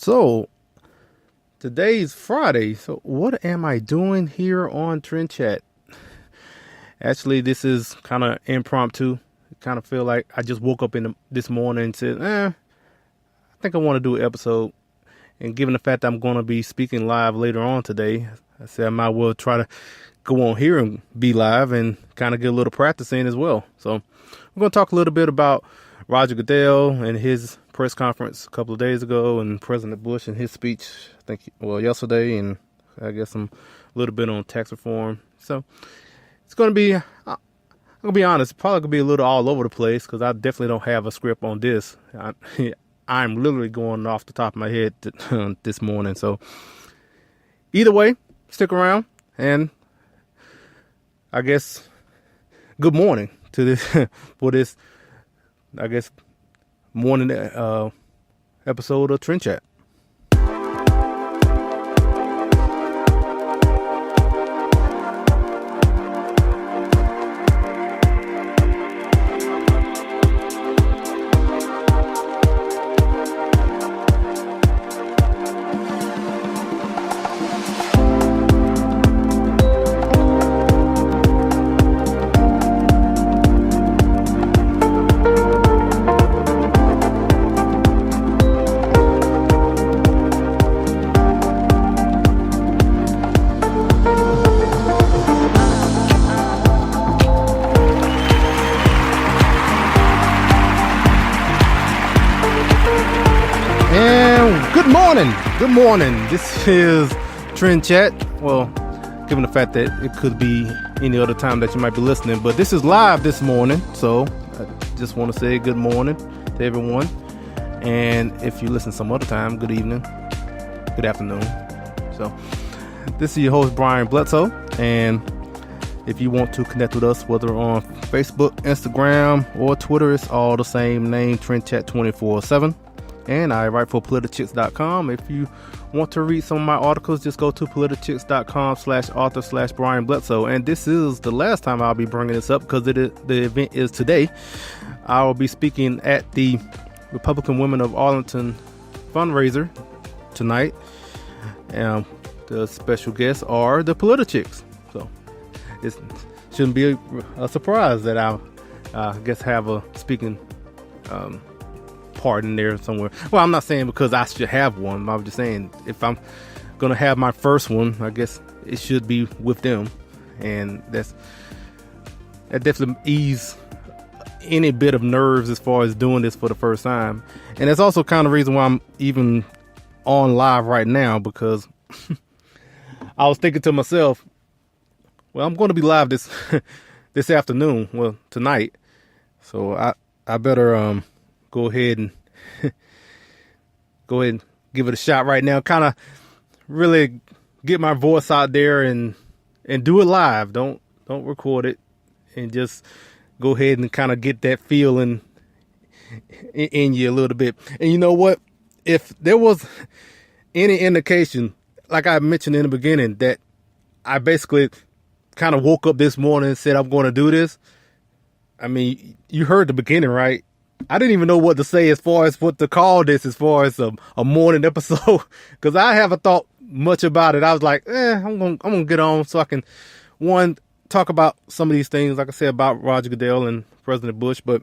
So today's Friday. So what am I doing here on Trend Chat? Actually, this is kind of impromptu. Kind of feel like I just woke up this morning and said, I think I want to do an episode. And given the fact that I'm going to be speaking live later on today, I said I might well try to go on here and be live and kind of get a little practice in as well. So we're going to talk a little bit about Roger Goodell and his press conference a couple of days ago, and President Bush and his speech, I think, yesterday, and I guess a little bit on tax reform. So it's going to be, I'm going to be honest, probably going to be a little all over the place because I definitely don't have a script on this. I'm literally going off the top of my head this morning. So either way, stick around, and I guess good morning to this for this, I guess, morning episode of Trend Chat. Good morning. This is Trend Chat. Well, given the fact that it could be any other time that you might be listening, but this is live this morning. So I just want to say good morning to everyone. And if you listen some other time, good evening, good afternoon. So this is your host, Brian Bledsoe. And if you want to connect with us, whether on Facebook, Instagram, or Twitter, it's all the same name, Trend Chat 24/7. And I write for politichicks.com. If you want to read some of my articles, just go to politichicks.com/author/Brian Bledsoe. And this is the last time I'll be bringing this up because the event is today. I will be speaking at the Republican Women of Arlington fundraiser tonight. The special guests are the Politichicks. So it shouldn't be a surprise that I guess have a speaking part in there somewhere. Well, I'm not saying because I should have one. I'm just saying if I'm gonna have my first one, I guess it should be with them, and that definitely ease any bit of nerves as far as doing this for the first time. And that's also kind of the reason why I'm even on live right now, because I was thinking to myself, well, I'm going to be live this afternoon, well, tonight, so I better go ahead and give it a shot right now. Kind of really get my voice out there and do it live. Don't record it, and just go ahead and kind of get that feeling in you a little bit. And you know what? If there was any indication, like I mentioned in the beginning, that I basically kind of woke up this morning and said I'm going to do this. I mean, you heard the beginning, right? I didn't even know what to say as far as what to call this, as far as a morning episode, because I haven't thought much about it. I was like, I'm gonna get on so I can, one, talk about some of these things, like I said, about Roger Goodell and President Bush, but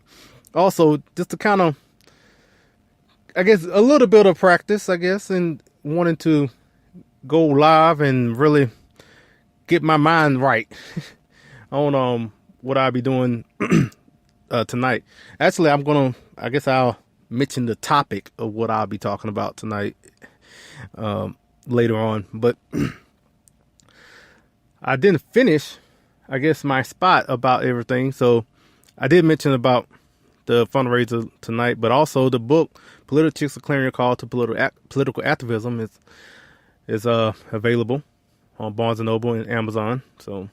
also just to kind of, I guess, a little bit of practice, I guess, and wanting to go live and really get my mind right on what I'll be doing tonight. Actually, I'll mention the topic of what I'll be talking about tonight later on. But I didn't finish, I guess, my spot about everything. So I did mention about the fundraiser tonight, but also the book, Politichicks: A Clarion Call to Political Activism, is available on Barnes & Noble and Amazon. So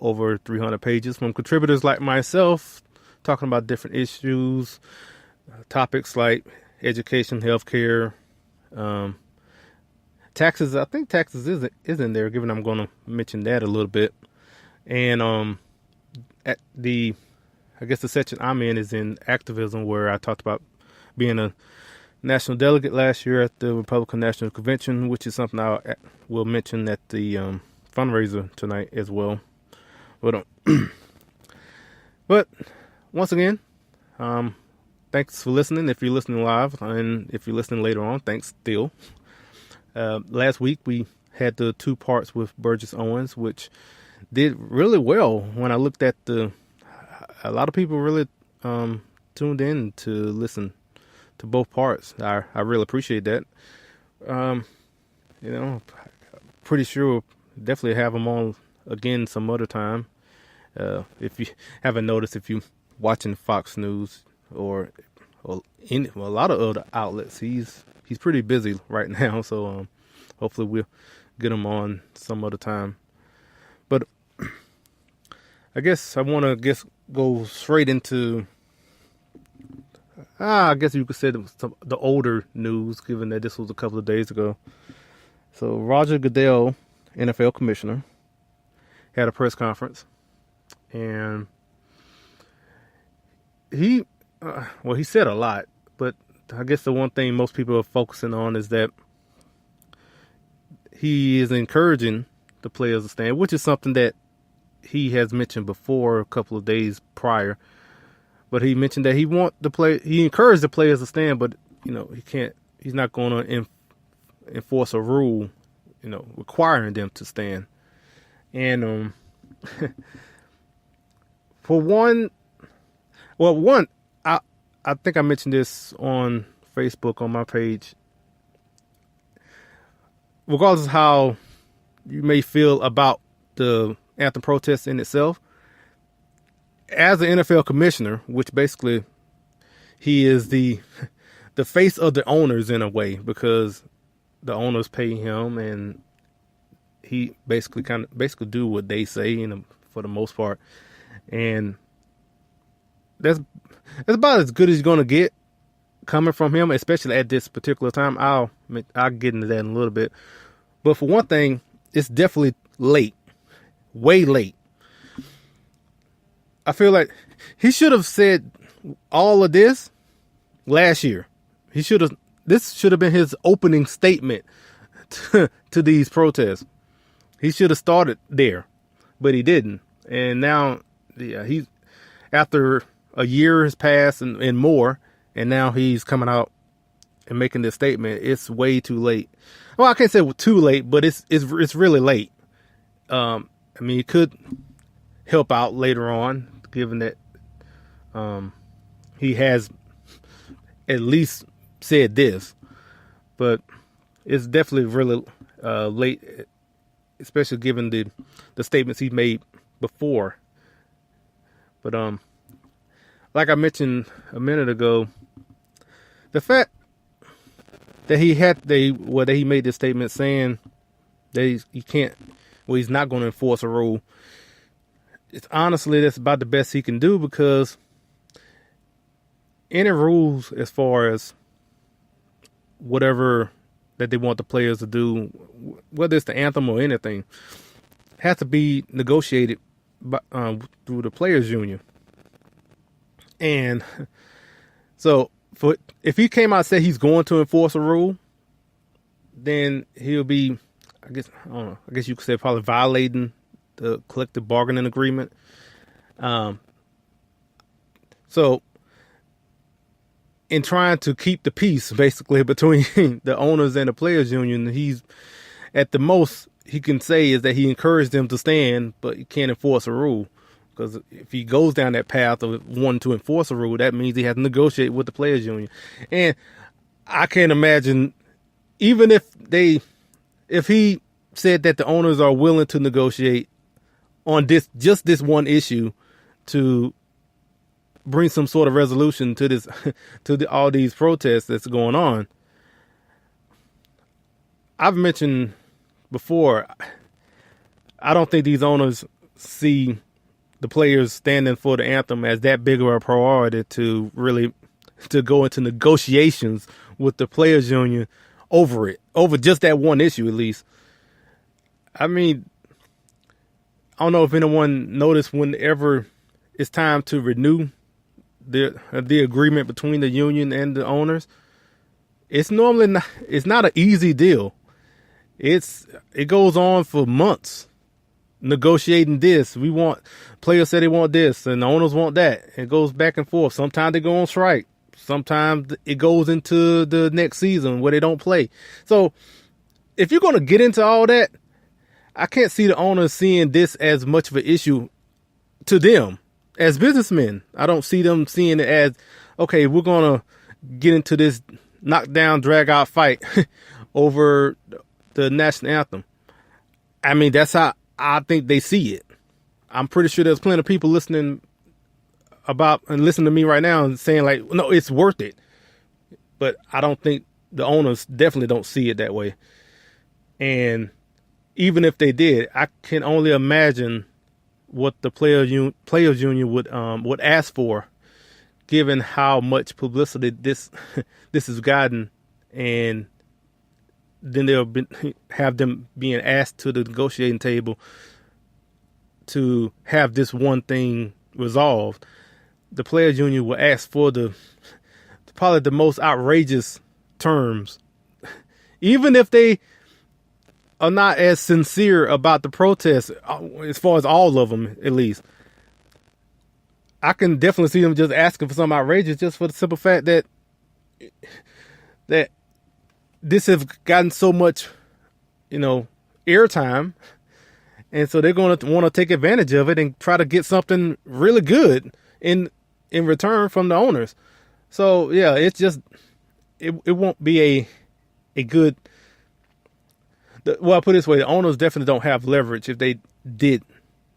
over 300 pages from contributors like myself, talking about different issues, topics like education, healthcare, taxes. I think taxes is in there, given I'm going to mention that a little bit. And at the section I'm in is in activism, where I talked about being a national delegate last year at the Republican National Convention, which is something I will mention at the fundraiser tonight as well. But once again, thanks for listening. If you're listening live, and if you're listening later on, thanks still. Last week we had the 2 parts with Burgess Owens, which did really well. When I looked at a lot of people really tuned in to listen to both parts. I really appreciate that. Pretty sure we'll definitely have them on again some other time. If you haven't noticed, if you're watching Fox News or a lot of other outlets, he's pretty busy right now. So hopefully we'll get him on some other time. But I guess I want to go straight into, I guess you could say the older news, given that this was a couple of days ago. So Roger Goodell, NFL commissioner, had a press conference, and he said a lot, but I guess the one thing most people are focusing on is that he is encouraging the players to stand, which is something that he has mentioned before a couple of days prior. But he mentioned that he encouraged the players to stand, but he's not going to enforce a rule, requiring them to stand. And I think I mentioned this on Facebook on my page. Regardless of how you may feel about the anthem protest in itself, as an NFL commissioner, which basically he is the face of the owners in a way, because the owners pay him and he basically do what they say for the most part, and that's about as good as you're gonna get coming from him, especially at this particular time. I'll get into that in a little bit, but for one thing, it's definitely late, way late. I feel like he should have said all of this last year. This should have been his opening statement to these protests. He should have started there, but he didn't. And now, he's after a year has passed and more, and now he's coming out and making this statement. It's way too late. Well, I can't say too late, but it's really late. It could help out later on, given that he has at least said this, but it's definitely really late, especially given the statements he made before. But like I mentioned a minute ago, the fact that he made this statement saying that he's not going to enforce a rule. That's about the best he can do, because any rules as far as whatever that they want the players to do, whether it's the anthem or anything, has to be negotiated through the players union. And so if he came out and said he's going to enforce a rule, then he'll be, I guess you could say, probably violating the collective bargaining agreement. So in trying to keep the peace basically between the owners and the players union, he's at the most he can say is that he encouraged them to stand, but he can't enforce a rule. Because if he goes down that path of wanting to enforce a rule, that means he has to negotiate with the players union. And I can't imagine, even if he said that the owners are willing to negotiate on this one issue to bring some sort of resolution to this, all these protests that's going on. I've mentioned before, I don't think these owners see the players standing for the anthem as that big of a priority to go into negotiations with the players union over just that one issue, at least. I mean, I don't know if anyone noticed, whenever it's time to renew the agreement between the union and the owners, it's normally not, it's not an easy deal. It goes on for months negotiating this. We want players say they want this and the owners want that. It goes back and forth. Sometimes they go on strike. Sometimes it goes into the next season where they don't play. So if you're going to get into all that, I can't see the owners seeing this as much of an issue to them as businessmen. I don't see them seeing it as, okay, we're going to get into this knockdown, drag out fight over the national anthem. I mean, that's how I think they see it. I'm pretty sure there's plenty of people listening to me right now and saying like, no, it's worth it. But I don't think the owners definitely don't see it that way. And even if they did, I can only imagine what the players union would ask for, given how much publicity this has gotten, and then have them being asked to the negotiating table to have this one thing resolved. The players union will ask for probably the most outrageous terms, even if they are not as sincere about the protest, as far as all of them, at least. I can definitely see them just asking for something outrageous just for the simple fact that this has gotten so much, airtime. And so they're going to want to take advantage of it and try to get something really good in return from the owners. So, yeah, it's just, it won't be a good, well, I'll put it this way, the owners definitely don't have leverage if they did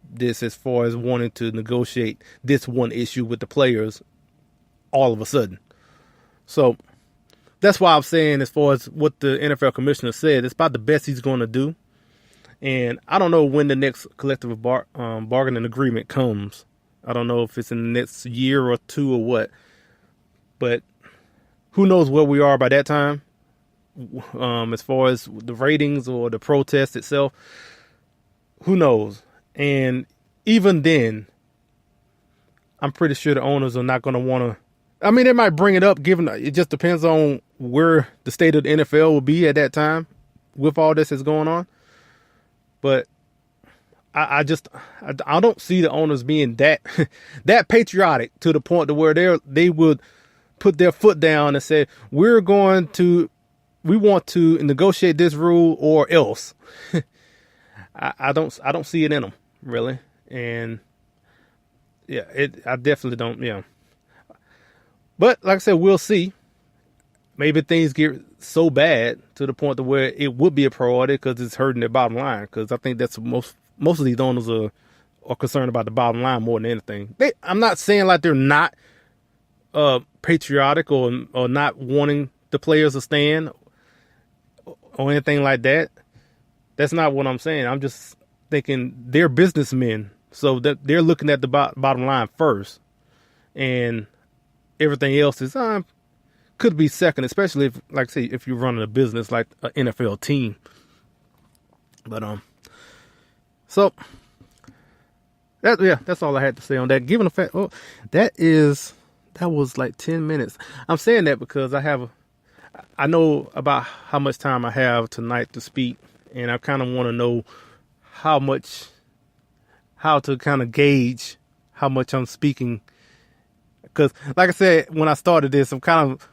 this as far as wanting to negotiate this one issue with the players all of a sudden. So that's why I'm saying, as far as what the NFL commissioner said, it's about the best he's going to do. And I don't know when the next collective bargaining agreement comes. I don't know if it's in the next year or two or what. But who knows where we are by that time, as far as the ratings or the protest itself. Who knows? And even then, I'm pretty sure the owners are not going to want to. I mean, they might bring it up, given it just depends on where the state of the NFL will be at that time with all this is going on. But I don't see the owners being that patriotic to the point to where they would put their foot down and say, we want to negotiate this rule or else. I don't see it in them, really. And yeah, I definitely don't. Yeah. But like I said, we'll see. Maybe things get so bad to the point to where it would be a priority because it's hurting their bottom line. Because I think that's most of these owners are concerned about the bottom line more than anything. I'm not saying like they're not patriotic or not wanting the players to stand or anything like that. That's not what I'm saying. I'm just thinking they're businessmen, so that they're looking at the bottom line first, and everything else is could be second, especially if, like, say, if you're running a business like an NFL team. But so that's all I had to say on that. Given the fact, that was like 10 minutes. I'm saying that because I know about how much time I have tonight to speak. And I kind of want to know how to kind of gauge how much I'm speaking. Because, like I said, when I started this, I'm kind of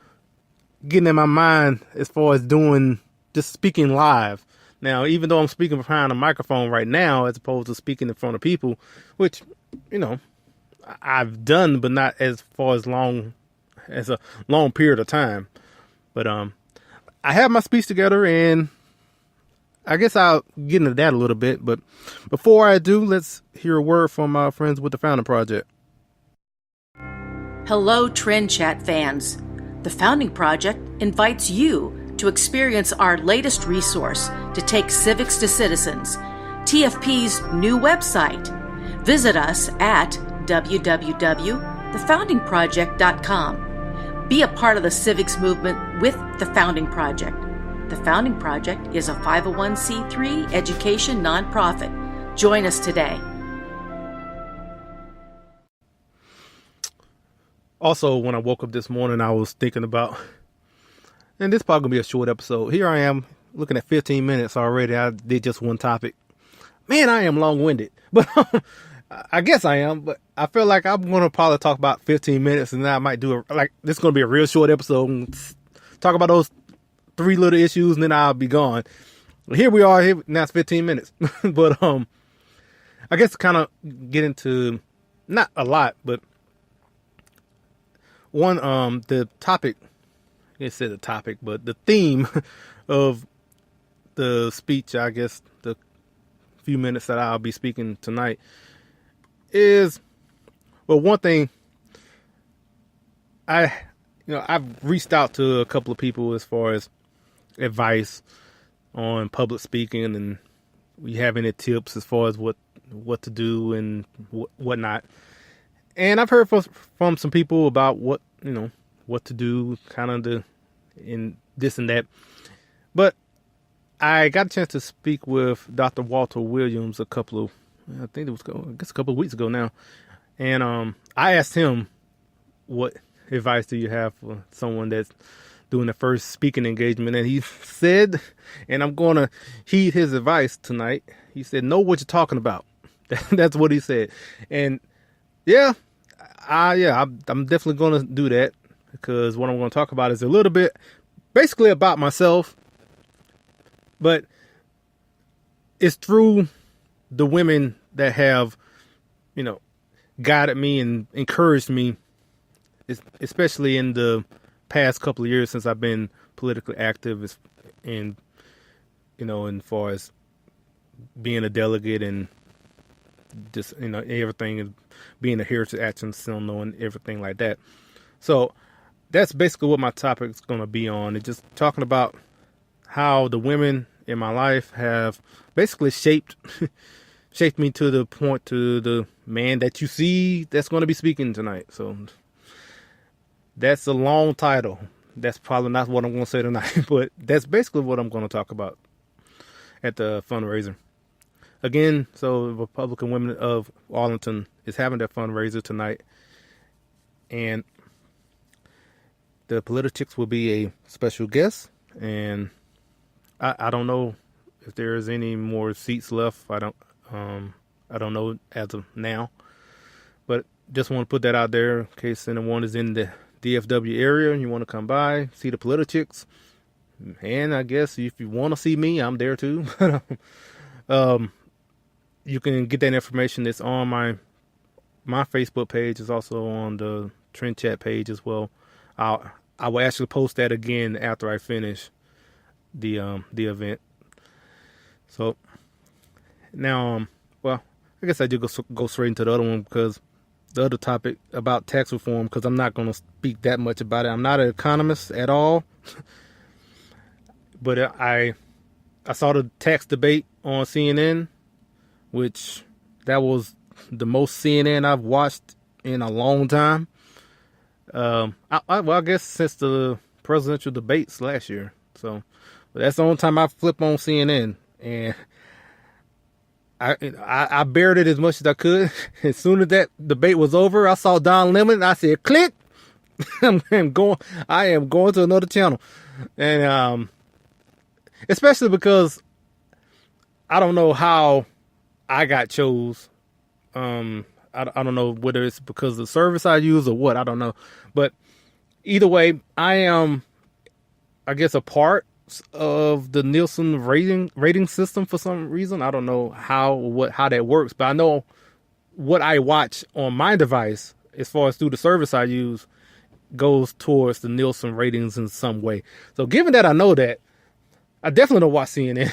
getting in my mind as far as just speaking live. Now, even though I'm speaking behind a microphone right now, as opposed to speaking in front of people, which, I've done, but not as far as a long period of time. But I have my speech together, and I guess I'll get into that a little bit, but before I do, let's hear a word from our friends with the Founding Project. Hello, Trend Chat fans. The Founding Project invites you to experience our latest resource to take civics to citizens, TFP's new website. Visit us at www.thefoundingproject.com. Be a part of the civics movement with the Founding Project. The Founding Project is a 501c3 education nonprofit. Join us today. Also, when I woke up this morning, I was thinking about And this probably gonna be a short episode. Here I am looking at 15 minutes already. I did just one topic. Man, I am long-winded, but I guess I am. But I feel like I'm gonna probably talk about 15 minutes, and then I might do this is gonna be a real short episode. And talk about those 3 little issues, and then I'll be gone. Here we are. Here now it's 15 minutes, but I guess kind of get into not a lot, but one the topic. It said the topic, but the theme of the speech, I guess, the few minutes that I'll be speaking tonight is, well, one thing I've reached out to a couple of people as far as advice on public speaking, and we have any tips as far as what to do and whatnot. And I've heard from some people about what to do, kind of in this and that. But I got a chance to speak with Dr. Walter Williams a couple of weeks ago now. And I asked him, what advice do you have for someone that's doing the first speaking engagement? And he said, and I'm going to heed his advice tonight. He said, know what you're talking about. That's what he said. And I'm definitely going to do that, because what I'm going to talk about is a little bit basically about myself, but it's through the women that have, guided me and encouraged me, especially in the past couple of years since I've been politically active in far as being a delegate and just, everything, and being a Heritage Action Center and everything like that. So that's basically what my topic is going to be on. It's just talking about how the women in my life have basically shaped me to the point, to the man that you see that's going to be speaking tonight. So that's a long title. That's probably not what I'm going to say tonight, but that's basically what I'm going to talk about at the fundraiser. Again, so the Republican Women of Arlington is having their fundraiser tonight, and the Politichicks will be a special guest, and I don't know if there's any more seats left. I don't know as of now, but just want to put that out there in case anyone is in the DFW area and you want to come by, see the Politichicks. And I guess if you want to see me, I'm there too. You can get that information. It's on my Facebook page. It's also on the Trend Chat page as well. I will actually post that again after I finish the event. So now, I guess I just go straight into the other one, because the other topic about tax reform, because I'm not going to speak that much about it. I'm not an economist at all, but I saw the tax debate on CNN, which that was the most CNN I've watched in a long time. I guess since the presidential debates last year. So, but that's the only time I flip on CNN, and I bared it as much as I could. As soon as that debate was over, I saw Don Lemon. I said, "Click! I am going to another channel," and especially because I don't know how I got chose. I don't know whether it's because of the service I use or what. I don't know. But either way, I am, I guess, a part of the Nielsen rating system for some reason. I don't know how that works, but I know what I watch on my device, as far as through the service I use, goes towards the Nielsen ratings in some way. So given that I know that, I definitely don't watch CNN.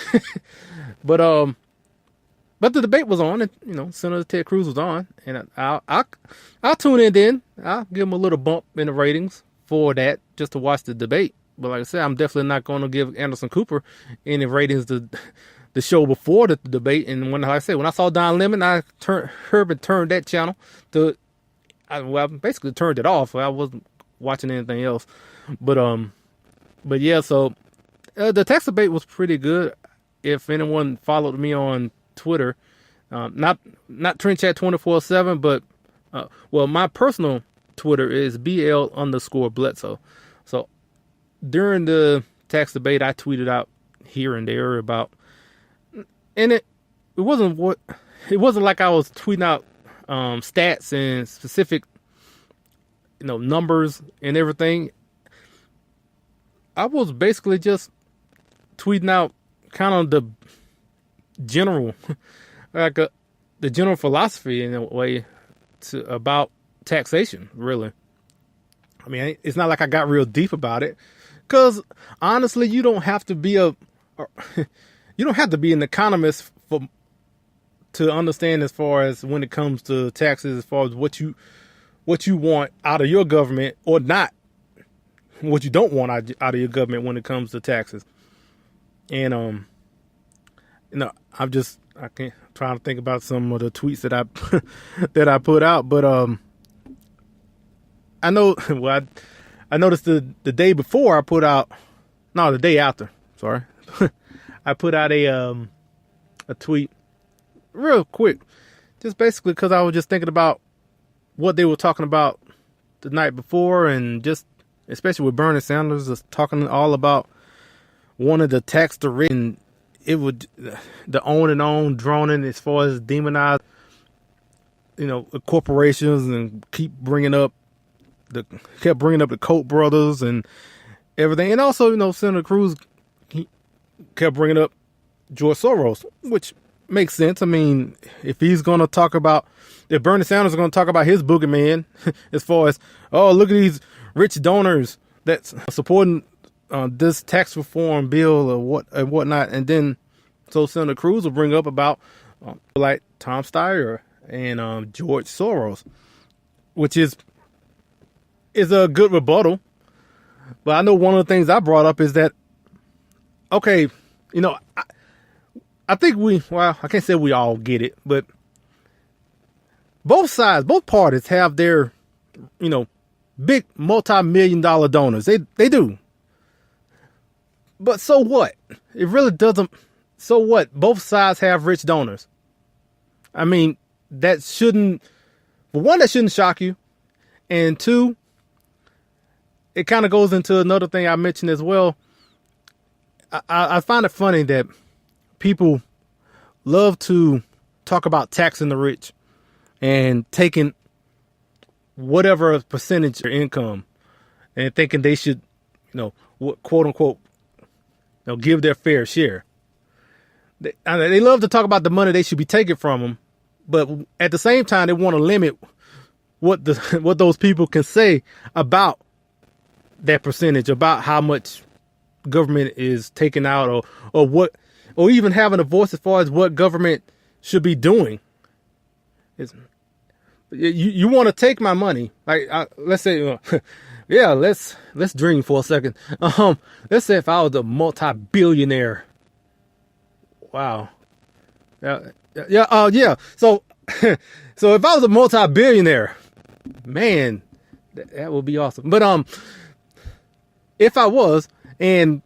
But the debate was on, and Senator Ted Cruz was on, and I'll tune in then. I'll give him a little bump in the ratings for that, just to watch the debate. But like I said, I'm definitely not going to give Anderson Cooper any ratings the show before the debate. And when I saw Don Lemon, I turned that channel to, I basically turned it off. I wasn't watching anything else. But yeah, so the tax debate was pretty good. If anyone followed me on Twitter, not Trend Chat 24/7, but my personal Twitter is BL_Bledsoe. So during the tax debate, I tweeted out here and there about, and it wasn't like I was tweeting out stats and specific, numbers and everything. I was basically just tweeting out kind of the general, the general philosophy in a way about taxation, really. I mean, it's not like I got real deep about it, because honestly, you don't have to be an economist to understand as far as when it comes to taxes, as far as what you want out of your government or not, what you don't want out of your government when it comes to taxes. And I'm trying to think about some of the tweets that I put out, but I know. Well, I noticed the day before the day after. Sorry, I put out a tweet real quick, just basically because I was just thinking about what they were talking about the night before, and just especially with Bernie Sanders just talking all about wanting to tax the rich, and it would the on and on droning as far as demonize, corporations, and kept bringing up the Koch brothers and everything. And also, Senator Cruz, he kept bringing up George Soros, which makes sense. I mean, if Bernie Sanders is going to talk about his boogeyman, as far as, oh, look at these rich donors that's supporting this tax reform bill or whatnot. And then, so Senator Cruz will bring up about like Tom Steyer and George Soros, which is a good rebuttal. But I know one of the things I brought up is that, okay, I think I can't say we all get it, but both parties have their, big multi-million-dollar donors. They do. But so what? It really doesn't. So what? Both sides have rich donors. I mean, that shouldn't shock you. And two, it kind of goes into another thing I mentioned as well. I find it funny that people love to talk about taxing the rich and taking whatever percentage of their income and thinking they should, quote unquote, give their fair share. They love to talk about the money they should be taking from them, but at the same time, they want to limit what those people can say about that percentage, about how much government is taking out, or even having a voice as far as what government should be doing. You want to take my money, like let's say, yeah, let's dream for a second. Let's say if I was a multi-billionaire. Wow. Yeah. So if I was a multi-billionaire, man, that would be awesome. But if I was, and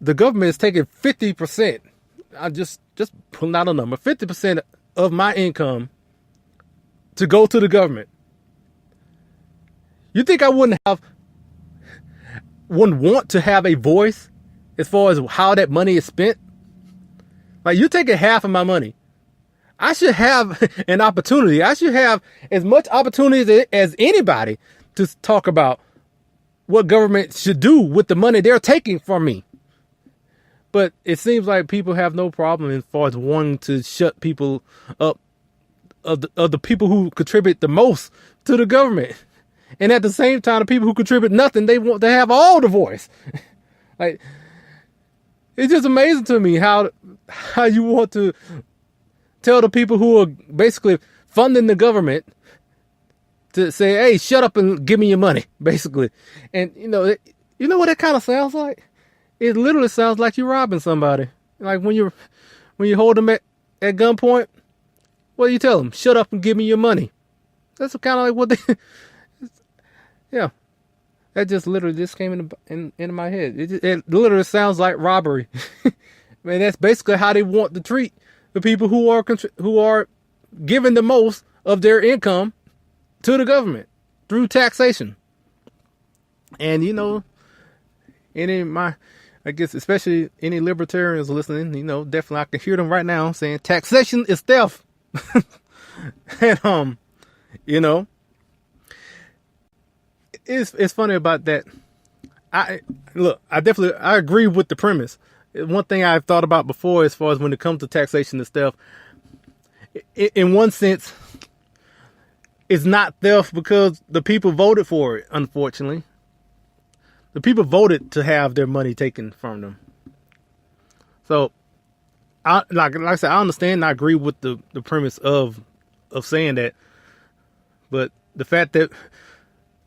the government is taking 50%, I just pulling out a number, 50% of my income to go to the government. You think I wouldn't want to have a voice as far as how that money is spent? Like, you're taking half of my money. I should have an opportunity. I should have as much opportunity as anybody to talk about what government should do with the money they're taking from me. But it seems like people have no problem as far as wanting to shut people up of the people who contribute the most to the government. And at the same time, the people who contribute nothing, they want to have all the voice. Like, it's just amazing to me how you want to tell the people who are basically funding the government to say, hey, shut up and give me your money, basically. And, you know what that kind of sounds like? It literally sounds like you're robbing somebody. Like when you hold them at gunpoint, what do you tell them? Shut up and give me your money. That's kind of like what they... Yeah. That just literally came into my head. It literally sounds like robbery. Man, that's basically how they want to treat the people who are giving the most of their income to the government through taxation. And I guess especially any libertarians listening, definitely I can hear them right now saying taxation is theft. And it's funny about that. I agree with the premise. One thing I've thought about before, as far as when it comes to taxation and stuff, in one sense, it's not theft because the people voted for it. Unfortunately, the people voted to have their money taken from them. So, like I said, I understand and I agree with the premise of saying that, but the fact that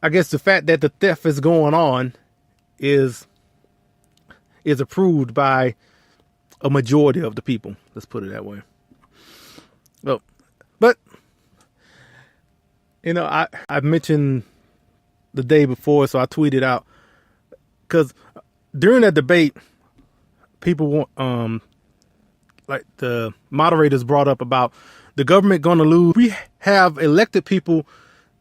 the theft is going on is approved by a majority of the people. Let's put it that way. Well, but I mentioned the day before, so I tweeted out, because during that debate, people like the moderators brought up about the government going to lose. We have elected people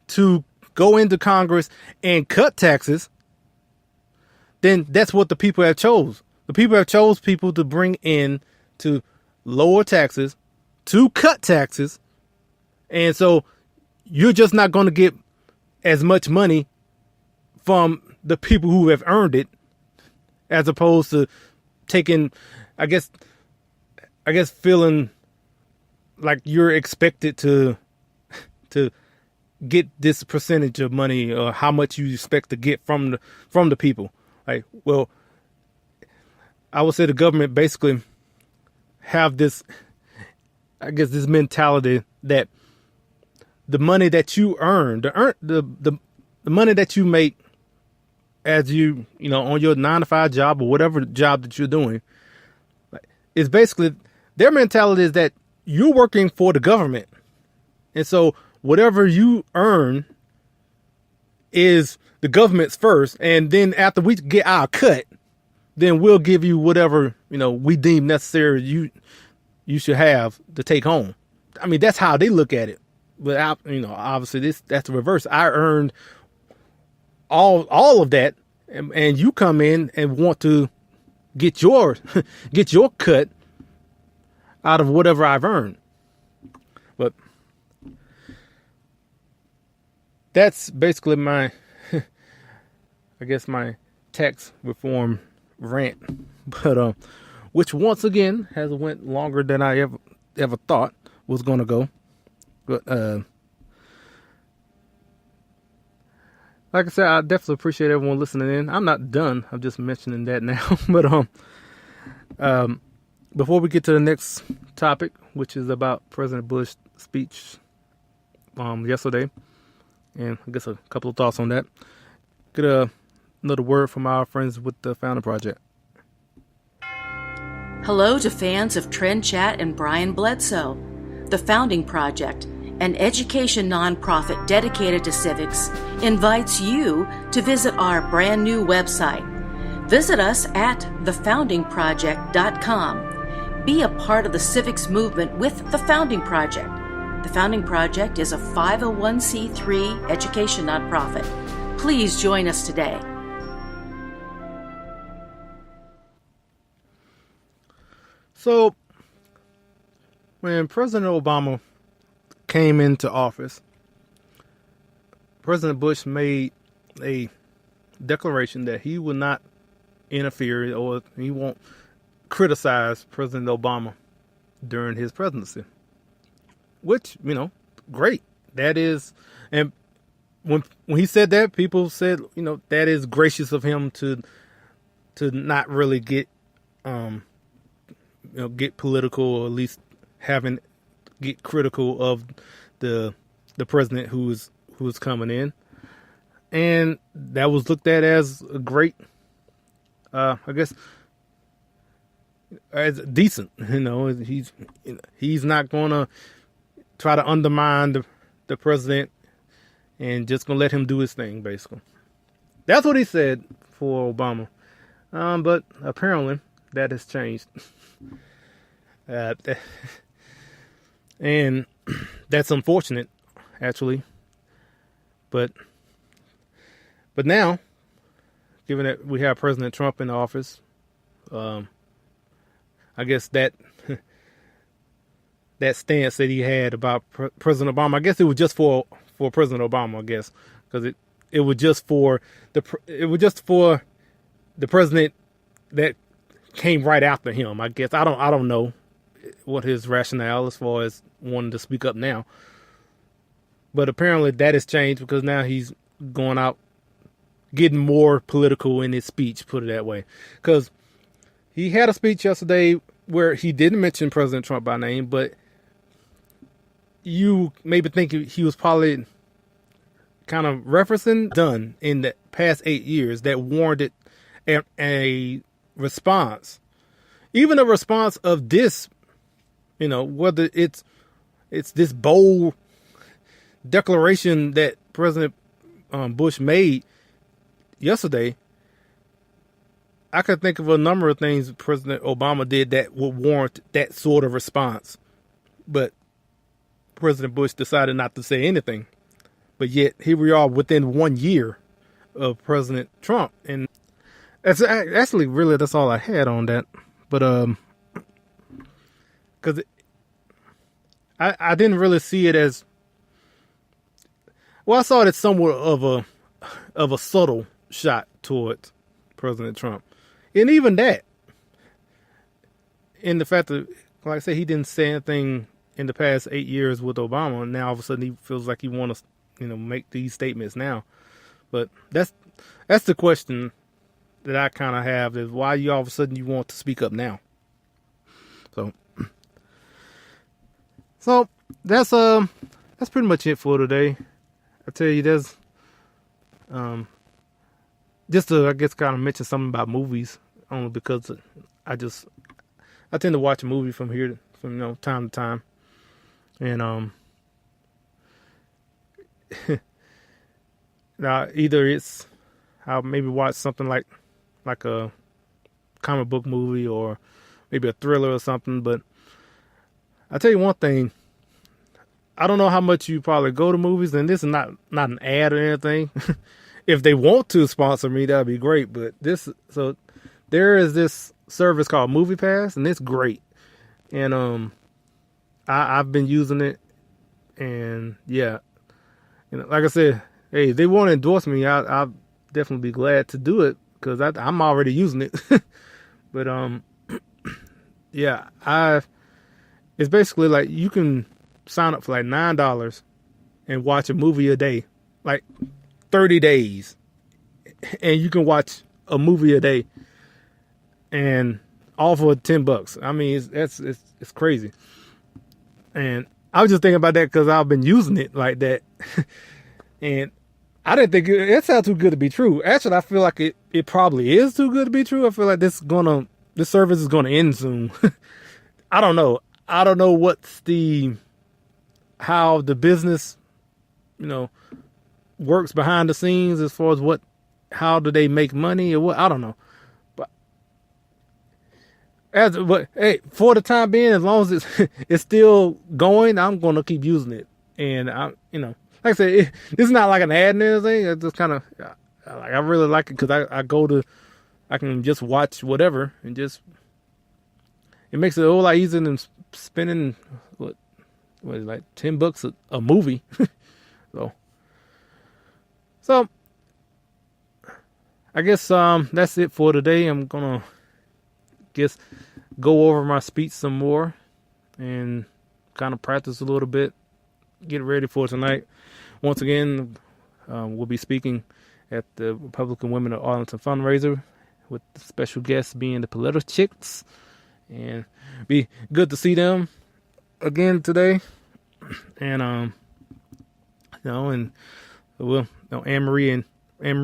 to go into Congress and cut taxes. Then that's what the people have chose. The people have chose people to bring in to lower taxes, to cut taxes. And so you're just not going to get as much money from the people who have earned it, as opposed to taking, I guess feeling like you're expected to get this percentage of money, or how much you expect to get from the people. Like, well, I would say the government basically have this, this mentality that the money that you earn, the money that you make as on your 9-to-5 job or whatever job that you're doing, is basically, their mentality is that you're working for the government. And so whatever you earn is the government's first. And then after we get our cut, then we'll give you whatever, we deem necessary you should have to take home. I mean, that's how they look at it. But obviously that's the reverse. I earned all of that, and you come in and want to get your cut out of whatever I've earned. But that's basically my my tax reform rant. But which once again has went longer than I ever thought was going to go. But like I said, I definitely appreciate everyone listening in. I'm not done. I'm just mentioning that now. But before we get to the next topic, which is about President Bush's speech yesterday, and I guess a couple of thoughts on that, get another word from our friends with the Founding Project. Hello to fans of Trend Chat and Brian Bledsoe. The Founding Project, an education nonprofit dedicated to civics, invites you to visit our brand new website. Visit us at thefoundingproject.com. Be a part of the civics movement with the Founding Project. The Founding Project is a 501c3 education nonprofit. Please join us today. So, when President Obama came into office, President Bush made a declaration that he would not interfere or he won't criticize President Obama during his presidency. Which, great. That is, and when he said that, people said, that is gracious of him to not really get political, or at least get critical of the president who's coming in. And that was looked at as a great, as decent. He's not going to try to undermine the president and just going to let him do his thing, basically. That's what he said for Obama. But apparently that has changed. And that's unfortunate, actually. But now given that we have President Trump in office. I guess that that stance that he had about President Obama, I guess it was just for President Obama, I guess, because it was just for the president that came right after him. I guess I don't know what his rationale as far as wanting to speak up now, but apparently that has changed because now he's going out getting more political in his speech, put it that way, because he had a speech yesterday where he didn't mention President Trump by name, but you maybe think he was probably kind of referencing done in the past 8 years that warranted a response, even a response of this, whether it's this bold declaration that President Bush made yesterday. I could think of a number of things President Obama did that would warrant that sort of response, but President Bush decided not to say anything. But yet here we are within 1 year of President Trump, and that's actually really that's all I had on that. But because I didn't really see it as well. I saw it as somewhat of a subtle shot towards President Trump, and even that, in the fact that, like I said, he didn't say anything in the past 8 years with Obama, and now all of a sudden he feels like he wants to, make these statements now. But that's the question that I kind of have, is why you all of a sudden you want to speak up now. So that's pretty much it for today. I tell you, there's just to, I guess, kind of mention something about movies, only because I tend to watch a movie from time to time, and now either I'll maybe watch something like a comic book movie or maybe a thriller or something. But I'll tell you one thing. I don't know how much you probably go to movies, and this is not an ad or anything. If they want to sponsor me, that'd be great. But there is this service called Movie Pass, and it's great. And I've been using it, and yeah, like I said, hey, if they want to endorse me, I'll definitely be glad to do it because I'm already using it. But yeah, it's basically like you can sign up for like $9 and watch a movie a day, like 30 days, and you can watch a movie a day, and all for $10. I mean, it's crazy. And I was just thinking about that because I've been using it like that, and I didn't think it sounds too good to be true. Actually, I feel like it probably is too good to be true. I feel like this service is gonna end soon. I don't know. I don't know how the business, works behind the scenes as far as how do they make money or what, I don't know. But hey, for the time being, as long as it's still going, I'm going to keep using it. And like I said, this is not like an ad or anything. It's just kind of, I really like it because I can just watch whatever and it makes it a whole lot easier than spending what is it, like $10 a movie. So I guess that's it for today. I'm gonna go over my speech some more and kind of practice a little bit, get ready for tonight. Once again, we'll be speaking at the Republican Women of Arlington fundraiser, with the special guests being the Political Chicks, and be good to see them again today. And and Anne-Marie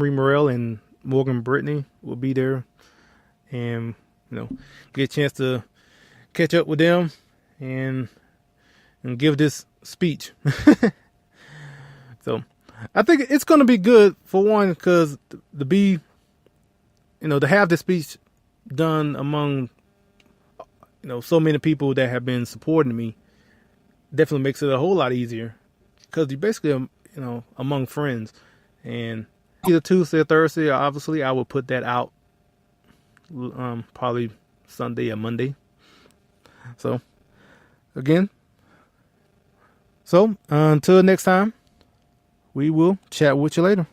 Morrell and Morgan Brittany will be there, and get a chance to catch up with them and give this speech. So I think it's going to be good, for one, because to have this speech done among so many people that have been supporting me definitely makes it a whole lot easier, because you basically among friends, and either Tuesday or Thursday. Obviously, I will put that out probably Sunday or Monday. So again, until next time, we will chat with you later.